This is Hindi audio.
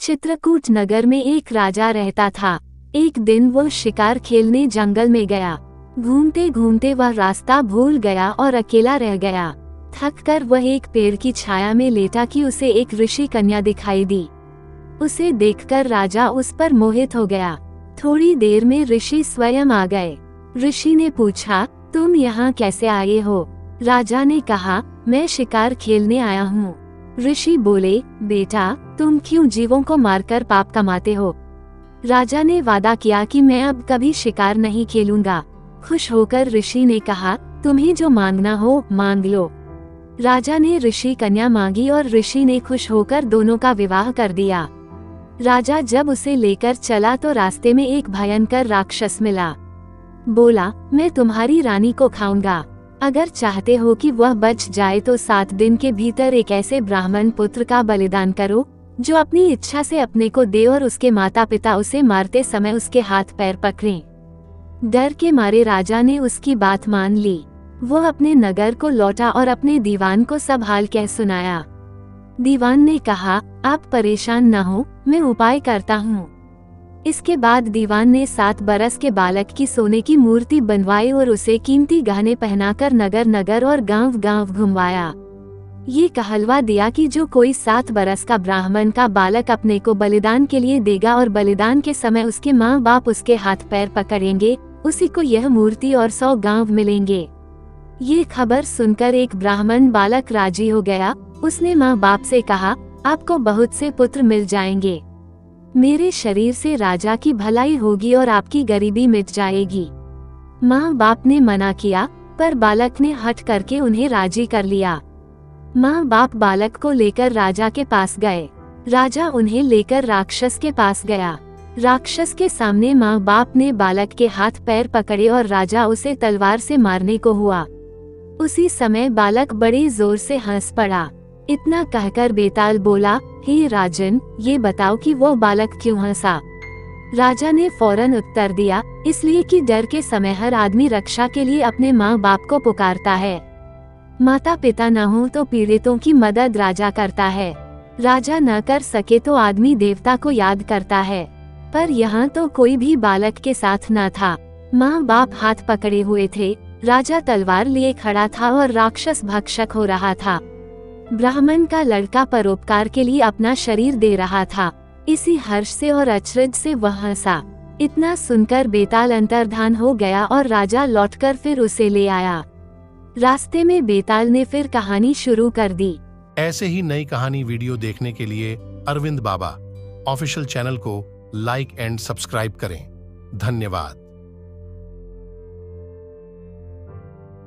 चित्रकूट नगर में एक राजा रहता था। एक दिन वो शिकार खेलने जंगल में गया। घूमते घूमते वह रास्ता भूल गया और अकेला रह गया। थक कर वह एक पेड़ की छाया में लेटा कि उसे एक ऋषि कन्या दिखाई दी। उसे देखकर राजा उस पर मोहित हो गया। थोड़ी देर में ऋषि स्वयं आ गए। ऋषि ने पूछा, तुम यहाँ कैसे आए हो? राजा ने कहा, मैं शिकार खेलने आया हूँ। ऋषि बोले, बेटा तुम क्यों जीवों को मारकर पाप कमाते हो? राजा ने वादा किया कि मैं अब कभी शिकार नहीं खेलूंगा। खुश होकर ऋषि ने कहा, तुम्हें जो मांगना हो मांग लो। राजा ने ऋषि कन्या मांगी और ऋषि ने खुश होकर दोनों का विवाह कर दिया। राजा जब उसे लेकर चला तो रास्ते में एक भयंकर राक्षस मिला। बोला, मैं तुम्हारी रानी को खाऊंगा। अगर चाहते हो कि वह बच जाए तो 7 दिन के भीतर एक ऐसे ब्राह्मण पुत्र का बलिदान करो जो अपनी इच्छा से अपने को दे और उसके माता पिता उसे मारते समय उसके हाथ पैर पकड़ें। डर के मारे राजा ने उसकी बात मान ली। वो अपने नगर को लौटा और अपने दीवान को सब हाल कह सुनाया। दीवान ने कहा, आप परेशान न हो, मैं उपाय करता हूँ। इसके बाद दीवान ने 7 बरस के बालक की सोने की मूर्ति बनवाई और उसे कीमती गहने पहनाकर नगर नगर और गांव गांव घुमवाया। ये कहलवा दिया कि जो कोई 7 बरस का ब्राह्मण का बालक अपने को बलिदान के लिए देगा और बलिदान के समय उसके माँ बाप उसके हाथ पैर पकड़ेंगे, उसी को यह मूर्ति और 100 गांव मिलेंगे। ये खबर सुनकर एक ब्राह्मण बालक राजी हो गया। उसने माँ बाप से कहा, आपको बहुत से पुत्र मिल जाएंगे। मेरे शरीर से राजा की भलाई होगी और आपकी गरीबी मिट जाएगी। माँ बाप ने मना किया, पर बालक ने हट करके उन्हें राजी कर लिया। माँ बाप बालक को लेकर राजा के पास गए। राजा उन्हें लेकर राक्षस के पास गया। राक्षस के सामने माँ बाप ने बालक के हाथ पैर पकड़े और राजा उसे तलवार से मारने को हुआ। उसी समय बालक बड़े जोर से हंस पड़ा। इतना कहकर बेताल बोला, हे राजन, ये बताओ कि वो बालक क्यों हंसा? राजा ने फौरन उत्तर दिया, इसलिए कि डर के समय हर आदमी रक्षा के लिए अपने माँ बाप को पुकारता है। माता पिता न हो तो पीड़ितों की मदद राजा करता है। राजा न कर सके तो आदमी देवता को याद करता है। पर यहाँ तो कोई भी बालक के साथ न था। माँ बाप हाथ पकड़े हुए थे। राजा तलवार लिए खड़ा था और राक्षस भक्षक हो रहा था। ब्राह्मण का लड़का परोपकार के लिए अपना शरीर दे रहा था। इसी हर्ष से और अचरज से वह हंसा। इतना सुनकर बेताल अंतर्धान हो गया और राजा लौटकर फिर उसे ले आया। रास्ते में बेताल ने फिर कहानी शुरू कर दी। ऐसे ही नई कहानी वीडियो देखने के लिए अरविंद बाबा ऑफिशियल चैनल को लाइक एंड सब्सक्राइब करें। धन्यवाद।